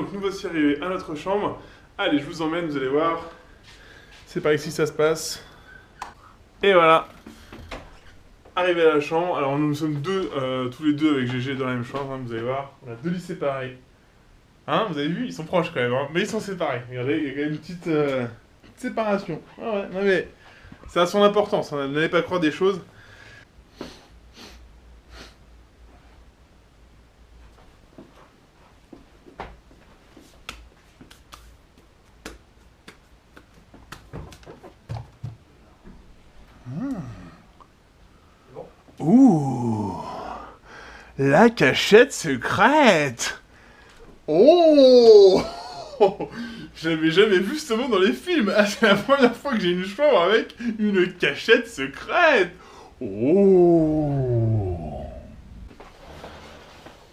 donc nous voici arrivés à notre chambre. Allez, je vous emmène, vous allez voir. C'est par ici que ça se passe. Et voilà. Arrivé à la chambre. Alors nous sommes tous les deux avec GG dans la même chambre, hein, vous allez voir. On a deux lits séparés. Hein, vous avez vu, ils sont proches quand même, hein, mais ils sont séparés. Regardez, il y a quand même une petite séparation. Ah ouais, non mais ça a son importance, hein, n'allez pas croire des choses. Ouh, la cachette secrète. Oh, j'avais jamais vu ce mot dans les films. Ah, c'est la première fois que j'ai une chambre avec une cachette secrète. Oh.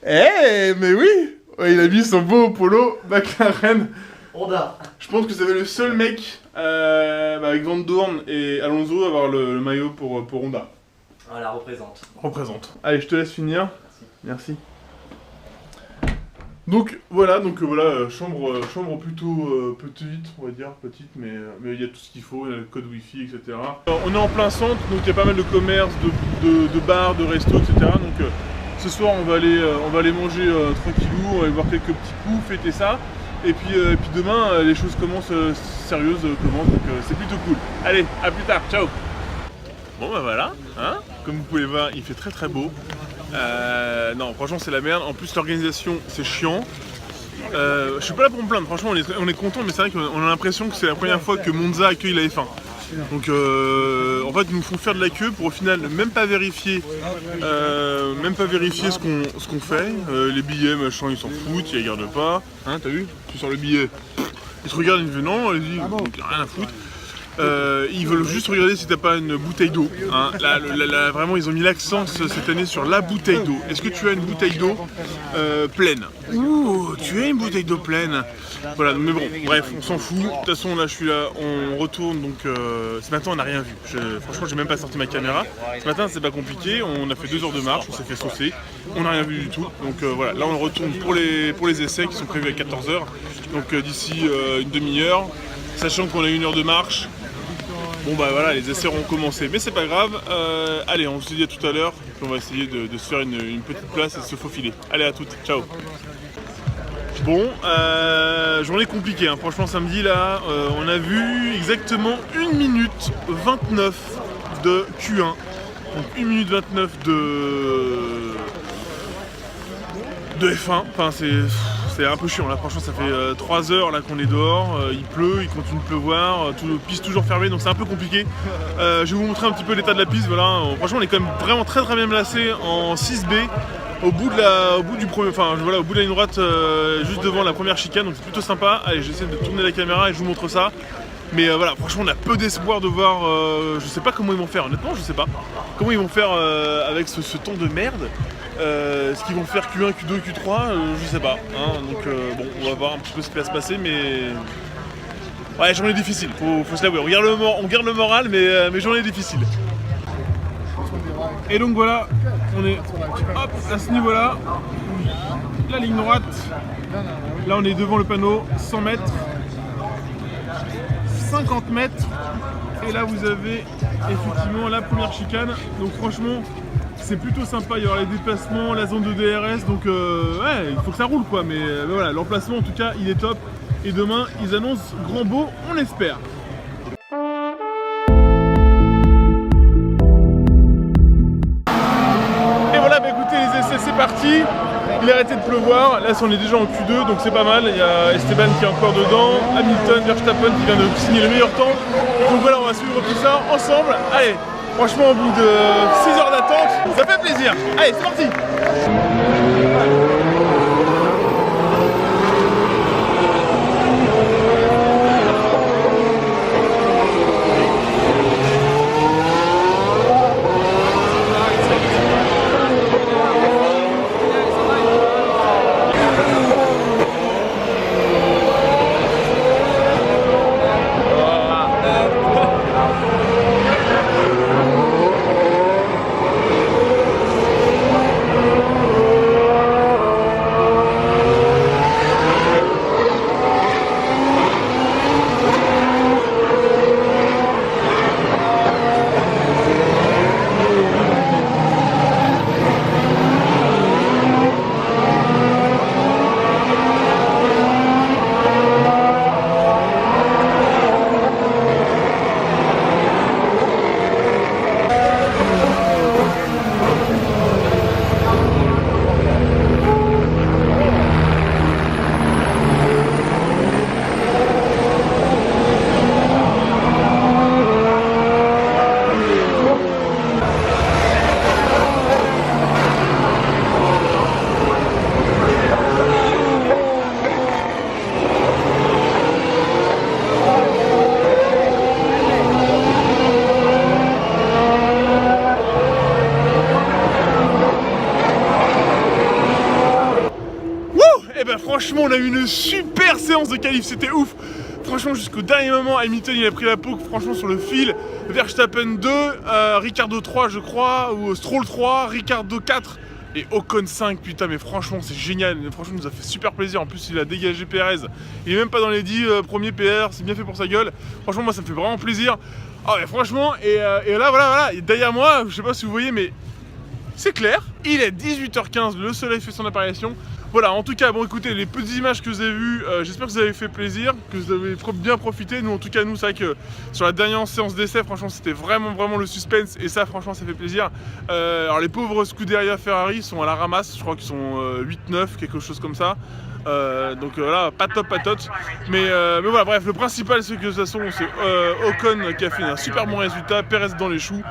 Eh, mais oui, il a mis son beau polo McLaren. Honda. Je pense que ça va être le seul mec avec Van Doorn et Alonso à avoir le maillot pour Honda. Voilà, représente. Représente. Allez, je te laisse finir. Merci. Donc voilà, chambre plutôt petite, on va dire, petite, mais il y a tout ce qu'il faut, il y a le code wifi, etc. Alors, on est en plein centre, donc il y a pas mal de commerces, de bars, de restos, etc. Donc ce soir on va aller manger tranquillou, on va aller voir quelques petits coups, fêter ça. Et puis demain, les choses commencent sérieuses, donc c'est plutôt cool. Allez, à plus tard, ciao. Bon bah voilà, hein, comme vous pouvez voir, il fait très très beau. Non, franchement c'est la merde. En plus l'organisation c'est chiant. Je suis pas là pour me plaindre, franchement on est content, mais c'est vrai qu'on a l'impression que c'est la première fois que Monza accueille la F1. Donc en fait ils nous font faire de la queue pour au final même pas vérifier ce qu'on fait. Les billets machin ils s'en foutent, ils regardent pas. Hein, t'as vu? Tu sors le billet, ils te regardent, ils disent non, allez-y, rien à foutre. Ils veulent juste regarder si t'as pas une bouteille d'eau. Hein. Là, vraiment, ils ont mis l'accent cette année sur la bouteille d'eau. Est-ce que tu as une bouteille d'eau pleine? Ouh, tu as une bouteille d'eau pleine. Voilà, mais bon, bref, on s'en fout. De toute façon, là, je suis là, on retourne. Donc, ce matin, on n'a rien vu. Franchement, j'ai même pas sorti ma caméra. Ce matin, c'est pas compliqué. On a fait 2 heures de marche, on s'est fait saucer. On n'a rien vu du tout. Donc, voilà, là, on retourne pour les essais qui sont prévus à 14 h. Donc, d'ici une demi-heure. Sachant qu'on a 1 heure de marche. Bon bah voilà, les essais auront commencé, mais c'est pas grave. Allez, on se dit à tout à l'heure, puis on va essayer de se faire une petite place et de se faufiler. Allez, à toutes, ciao. Bon, journée compliquée, hein. Franchement samedi là, on a vu exactement 1 minute 29 de Q1. Donc 1 minute 29 de F1, enfin c'est un peu chiant là, franchement ça fait 3 heures là qu'on est dehors, il pleut, il continue de pleuvoir, piste toujours fermée donc c'est un peu compliqué. Je vais vous montrer un petit peu l'état de la piste, voilà, franchement on est quand même vraiment très bien placé en 6B, au bout de la ligne droite, juste devant la première chicane, donc c'est plutôt sympa. Allez, j'essaie de tourner la caméra et je vous montre ça. Mais voilà, franchement on a peu d'espoir de voir, je sais pas comment ils vont faire, honnêtement je sais pas comment ils vont faire avec ce temps de merde. Ce qu'ils vont faire Q1, Q2, Q3, je sais pas. Hein, donc bon, on va voir un petit peu ce qui va se passer, mais ouais, journée difficile. Faut se l'avouer. On garde le moral, mais journée difficile. Et donc voilà, on est hop à ce niveau-là, la ligne droite. Là, on est devant le panneau, 100 mètres, 50 mètres. Et là, vous avez effectivement la première chicane. Donc franchement. C'est plutôt sympa, il y aura les déplacements, la zone de DRS, donc ouais, il faut que ça roule quoi, mais voilà, l'emplacement en tout cas, il est top. Et demain, ils annoncent grand beau, on espère. Et voilà, bah écoutez, les essais, c'est parti. Il a arrêté de pleuvoir, là on est déjà en Q2, donc c'est pas mal. Il y a Esteban qui est encore dedans, Hamilton, Verstappen qui vient de signer le meilleur temps. Donc voilà, on va suivre tout ça ensemble. Allez! Franchement, au bout de 6 heures d'attente, ça fait plaisir. Allez, c'est parti! franchement on a eu une super séance de qualif, c'était ouf. Franchement jusqu'au dernier moment, Hamilton il a pris la peau franchement sur le fil. Verstappen 2, Ricciardo 3 je crois, ou Stroll 3, Ricciardo 4 et Ocon 5. Putain mais franchement c'est génial, franchement il nous a fait super plaisir. En plus il a dégagé Perez, il est même pas dans les 10 premiers PR, c'est bien fait pour sa gueule. Franchement moi ça me fait vraiment plaisir. Ah ouais franchement, et là voilà, et derrière moi, je sais pas si vous voyez mais c'est clair, il est 18h15, le soleil fait son apparition. Voilà, en tout cas, bon écoutez, les petites images que vous avez vues, j'espère que vous avez fait plaisir, que vous avez bien profité. Nous, en tout cas, nous, c'est vrai que sur la dernière séance d'essai, franchement, c'était vraiment le suspense. Et ça, franchement, ça fait plaisir. Alors, les pauvres Scuderia Ferrari sont à la ramasse, je crois qu'ils sont 8-9, quelque chose comme ça. Donc voilà, pas top. Mais voilà, bref, le principal, c'est que de toute façon, c'est Ocon qui a fait un super bon résultat, Perez dans les choux.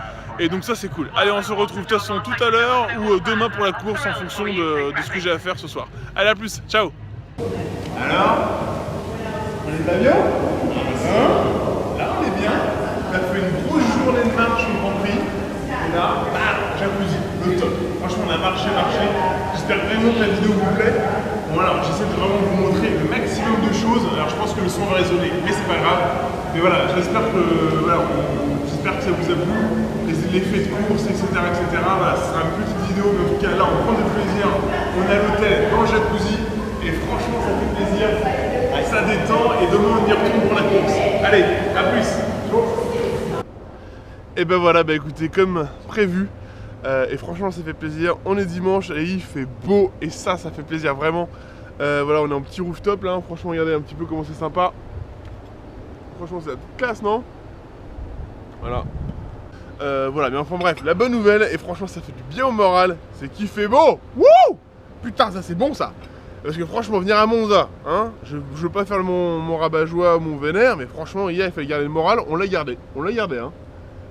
Et donc ça c'est cool. Allez, on se retrouve de toute façon tout à l'heure ou demain pour la course en fonction de ce que j'ai à faire ce soir. Allez, à plus, ciao. Alors, on est pas bien hein? Là on est bien. On a fait une grosse journée de marche au Grand Prix. Et là, jacuzzi, le top. Franchement on a marché. J'espère vraiment que la vidéo vous plaît. Bon alors j'essaie de vraiment vous montrer le maximum de choses. Alors je pense que le son va résonner, mais c'est pas grave. Mais voilà, j'espère que ça vous a plu. L'effet de course, etc. Voilà, ce sera une petite vidéo, mais en tout cas là on prend du plaisir. On a l'hôtel dans le jacuzzi et franchement ça fait plaisir. Ça détend et demain on y retourne pour la course. Allez, à plus. Et ben voilà, bah écoutez, comme prévu, et franchement ça fait plaisir. On est dimanche et il fait beau et ça fait plaisir vraiment. Voilà, on est en petit rooftop là, franchement regardez un petit peu comment c'est sympa. Franchement c'est la petite classe, non? Voilà. Voilà, mais enfin bref, la bonne nouvelle, et franchement ça fait du bien au moral, c'est qu'il fait beau. Wouh! Putain, ça c'est bon ça. Parce que franchement, venir à Monza, hein, je veux pas faire mon rabat-joie ou mon vénère, mais franchement, hier il fallait garder le moral, on l'a gardé, hein.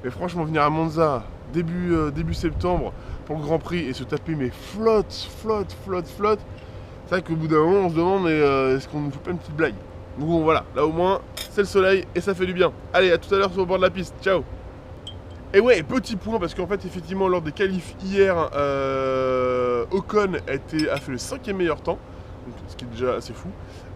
Mais franchement, venir à Monza, début septembre, pour le Grand Prix, et se taper mes flotte. C'est vrai qu'au bout d'un moment, on se demande, mais est-ce qu'on ne fait pas une petite blague? Donc bon, voilà, là au moins, c'est le soleil, et ça fait du bien. Allez, à tout à l'heure sur le bord de la piste, ciao. Et ouais, petit point, parce qu'en fait, effectivement, lors des qualifs hier, Ocon a fait le 5e meilleur temps, donc, ce qui est déjà assez fou.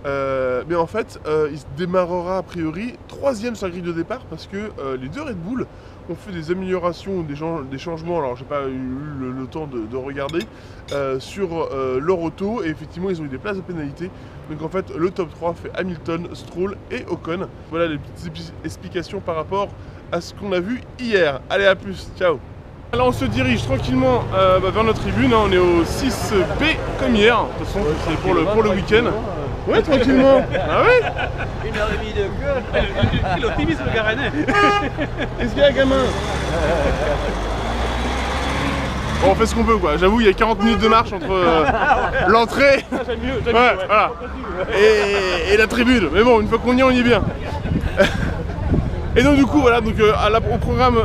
Mais en fait, il se démarrera a priori 3e sur la grille de départ, parce que les deux Red Bull ont fait des améliorations, des changements, alors j'ai pas eu le temps de regarder, sur leur auto, et effectivement, ils ont eu des places de pénalité. Donc en fait, le top 3 fait Hamilton, Stroll et Ocon. Voilà les petites explications par rapport à ce qu'on a vu hier. Allez, à plus, ciao. Là on se dirige tranquillement vers notre tribune, hein. On est au 6B comme hier, de toute façon c'est pour le week-end. Ouais, tranquillement. Ah ouais. 1h30 de queue. L'optimisme garanais. Qu'est-ce qu'il y a, gamin? Bon, on fait ce qu'on peut quoi, j'avoue il y a 40 minutes de marche entre l'entrée voilà. et la tribune, mais bon une fois qu'on y est, on y est bien. Et donc du coup voilà, donc, au programme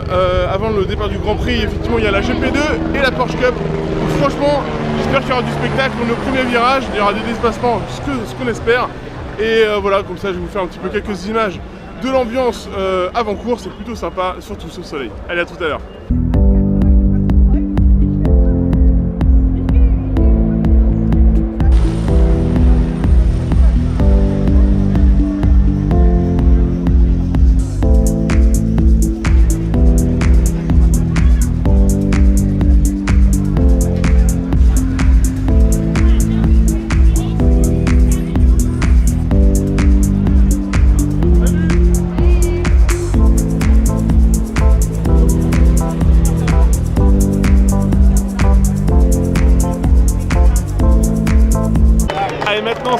avant le départ du Grand Prix, effectivement il y a la GP2 et la Porsche Cup. Donc franchement j'espère qu'il y aura du spectacle. On est au premier virage, il y aura des dépassements, ce qu'on espère. Et voilà, comme ça je vais vous faire un petit peu quelques images de l'ambiance avant course, c'est plutôt sympa, surtout sous le soleil. Allez, à tout à l'heure.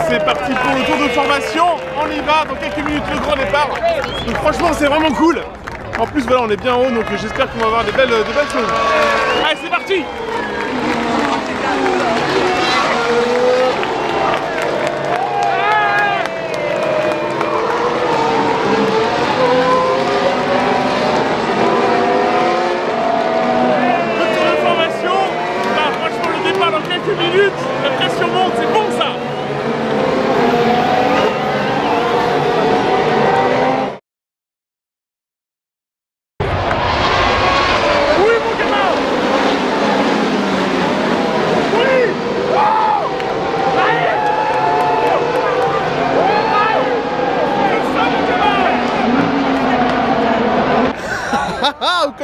C'est parti pour le tour de formation, on y va, dans quelques minutes le grand départ. Donc franchement c'est vraiment cool. En plus voilà, on est bien haut, donc j'espère qu'on va avoir des belles choses. Allez, c'est parti. Le tour de formation, bah, franchement le départ dans quelques minutes, la pression monte, c'est bon ça. Oui, mon gamin. Oui.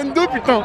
Verstappen 2, putain.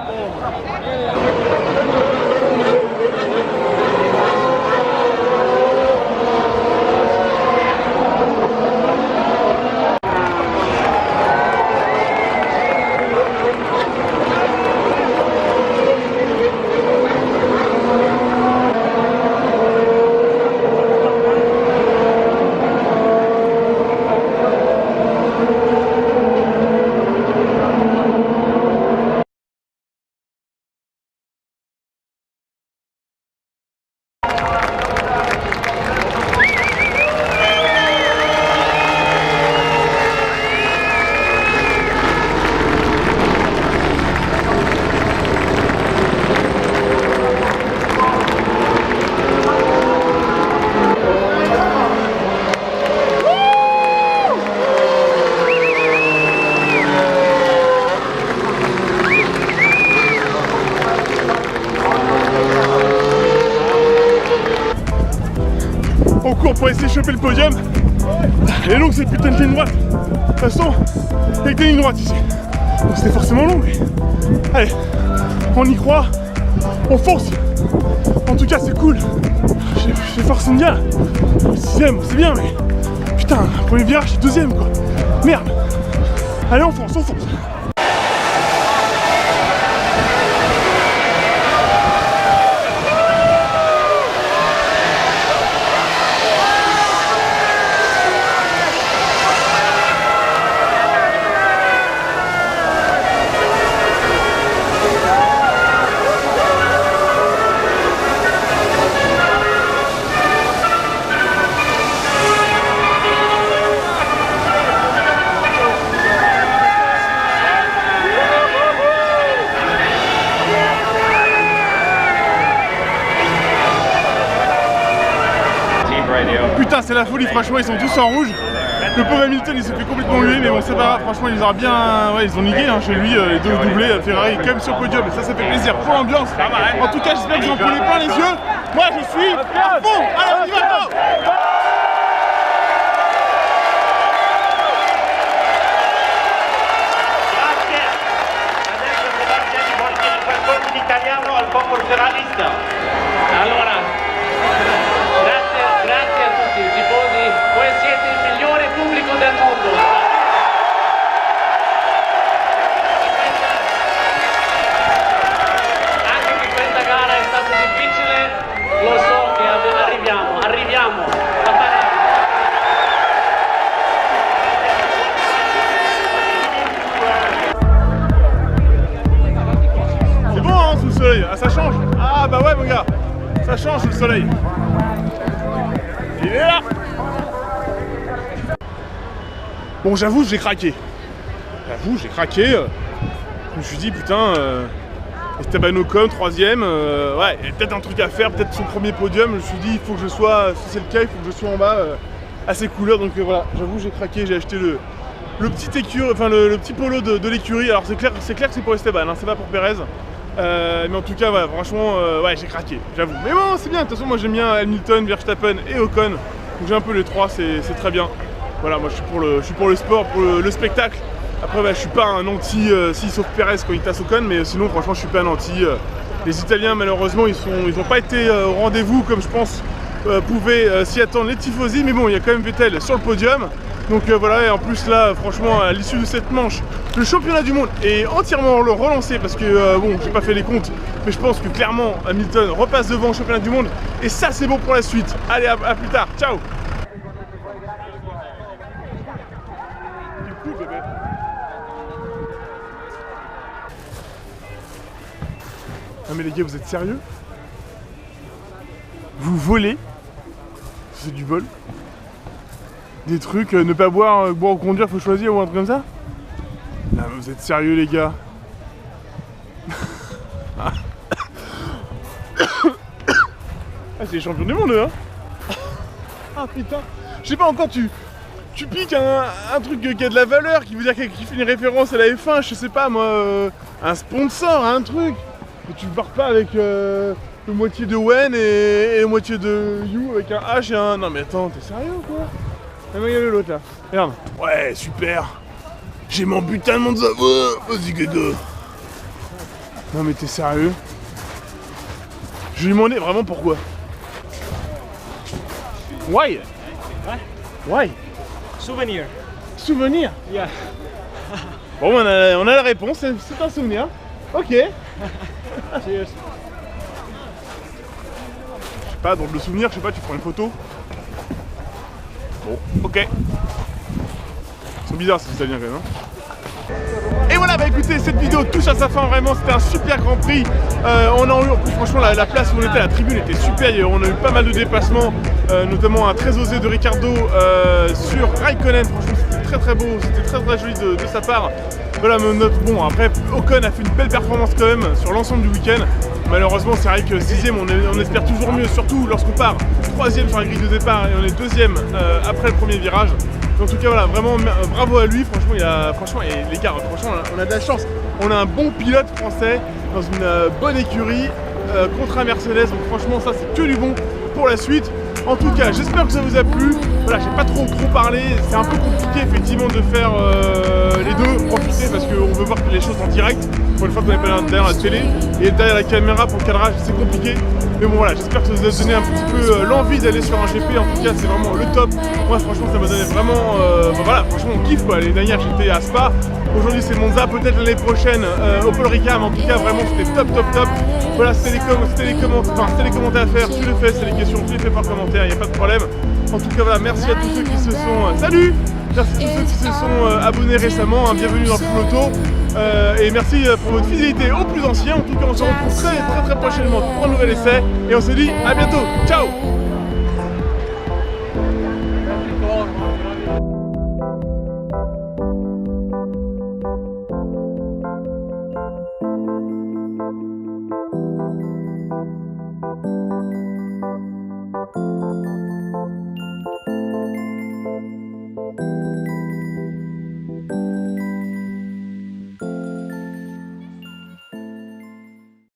On court pour essayer de choper le podium. Et donc cette putain de ligne droite. De toute façon, il y a que des lignes droites ici. Donc c'était forcément long, mais allez, on y croit, on fonce. En tout cas, c'est cool. J'ai forcé une gare. 6ème, c'est bien, mais putain, premier virage, c'est 2ème quoi. Merde. Allez, on fonce, on fonce. Putain, c'est la folie, franchement, ils sont tous en rouge. Le pauvre Hamilton, il s'est fait complètement huer, mais bon, c'est pas grave, franchement, ils aura bien. Ouais, ils ont nigué chez lui, les deux doublés, Ferrari quand même sur le podium, et ça fait plaisir pour l'ambiance. En tout cas, j'espère que j'en prenais plein les yeux. Moi, je suis à fond. Allez, on y va, go. Italiano al popolo ferrarista. Allora, grazie a tutti i tifosi, voi siete il migliore pubblico del mondo. Anche che questa gara è stata difficile, lo so che arriviamo a parare. C'est bon, hein, sous le soleil. Ah, ça change. Ah, bah ouais, mon gars. Ça change sous le soleil. Il est là. Bon, j'avoue, j'ai craqué. Je me suis dit, putain, Esteban Ocon, 3ème. Ouais, il y a peut-être un truc à faire, peut-être son premier podium. Je me suis dit, il faut que je sois, si c'est le cas, il faut que je sois en bas à ses couleurs. Donc voilà, j'avoue, j'ai craqué. J'ai acheté le petit écurie, enfin le petit polo de l'écurie. Alors c'est clair que c'est pour Esteban, hein, c'est pas pour Perez. Mais en tout cas, ouais, franchement, ouais, j'ai craqué, j'avoue. Mais bon, c'est bien. De toute façon, moi j'aime bien Hamilton, Verstappen et Ocon. Donc j'ai un peu les trois, c'est très bien. Voilà, moi je suis pour le sport, pour le spectacle. Après, bah, je suis pas un anti, si sauf Perez quand il tasse Ocon, mais sinon, franchement, je suis pas un anti. Les Italiens, malheureusement, ils n'ont pas été au rendez-vous comme je pense pouvaient s'y attendre les tifosi. Mais bon, il y a quand même Vettel sur le podium. Donc voilà, et en plus là, franchement, à l'issue de cette manche, le championnat du monde est entièrement relancé parce que, bon, j'ai pas fait les comptes, mais je pense que clairement, Hamilton repasse devant le championnat du monde, et ça, c'est bon pour la suite. Allez, à plus tard, ciao. Ah mais les gars, vous êtes sérieux? Vous volez? C'est du vol? Des trucs, ne pas boire, boire ou conduire, faut choisir ou un truc comme ça? Non mais vous êtes sérieux les gars? Ah c'est les champions du monde eux, hein. Ah putain, je sais pas, encore tu piques un truc qui a de la valeur, qui veut dire qui fait une référence à la F1, je sais pas moi, un sponsor, un truc. Et tu pars pas avec le moitié de Wen et moitié de You avec un H et un... Non mais attends, t'es sérieux ou quoi? Ah, regardez l'autre là. Regarde. Ouais, super. J'ai mon putain de Monza. Vas-y, Gaga. Non mais t'es sérieux? Je lui demandais vraiment pourquoi. Why? Why? Souvenir. Souvenir? Yeah. Bon, on a la réponse, c'est un souvenir. Ok. Cheers. Je sais pas, dans le souvenir, je sais pas, tu prends une photo. Bon, ok. C'est bizarre ces Italiens quand même. Hein. Et voilà, bah écoutez, cette vidéo touche à sa fin, vraiment, c'était un super Grand Prix. On a eu, en plus, franchement, la place où on était, la tribune était super. On a eu pas mal de dépassements, notamment un très osé de Ricciardo sur Raikkonen. Franchement, c'était très très beau, c'était très très joli de sa part. Voilà, bon, après, Ocon a fait une belle performance quand même sur l'ensemble du week-end. Malheureusement, c'est vrai que 6ème, on espère toujours mieux, surtout lorsqu'on part 3ème sur la grille de départ et on est 2ème après le premier virage. En tout cas, voilà, vraiment bravo à lui. Franchement, et les gars, franchement, on a de la chance. On a un bon pilote français dans une bonne écurie contre un Mercedes. Donc franchement, ça c'est que du bon pour la suite. En tout cas, j'espère que ça vous a plu. Voilà, j'ai pas trop parlé. C'est un peu compliqué effectivement de faire les deux, profiter parce qu'on veut voir les choses en direct. Pour une fois qu'on n'est pas derrière la télé et derrière la caméra pour le cadrage, c'est compliqué. Mais bon voilà, j'espère que ça vous a donné un petit peu l'envie d'aller sur un GP. En tout cas, c'est vraiment le top. Moi, franchement, ça m'a donné vraiment. Voilà, franchement, on kiffe quoi. L'année dernière, j'étais à Spa. Aujourd'hui, c'est Monza. Peut-être l'année prochaine au Paul Ricard. Mais en tout cas, vraiment, c'était top. Voilà, c'était les commentaires à faire. Tu les fais, c'est les questions. Tu les fais par commentaire. Il n'y a pas de problème. En tout cas, voilà, merci à tous ceux qui se sont. Salut! Merci à tous ceux qui se sont abonnés récemment. Bienvenue dans Full Auto. Et merci pour votre fidélité aux plus anciens. En tout cas, on se retrouve très prochainement pour un nouvel essai. Et on se dit à bientôt. Ciao!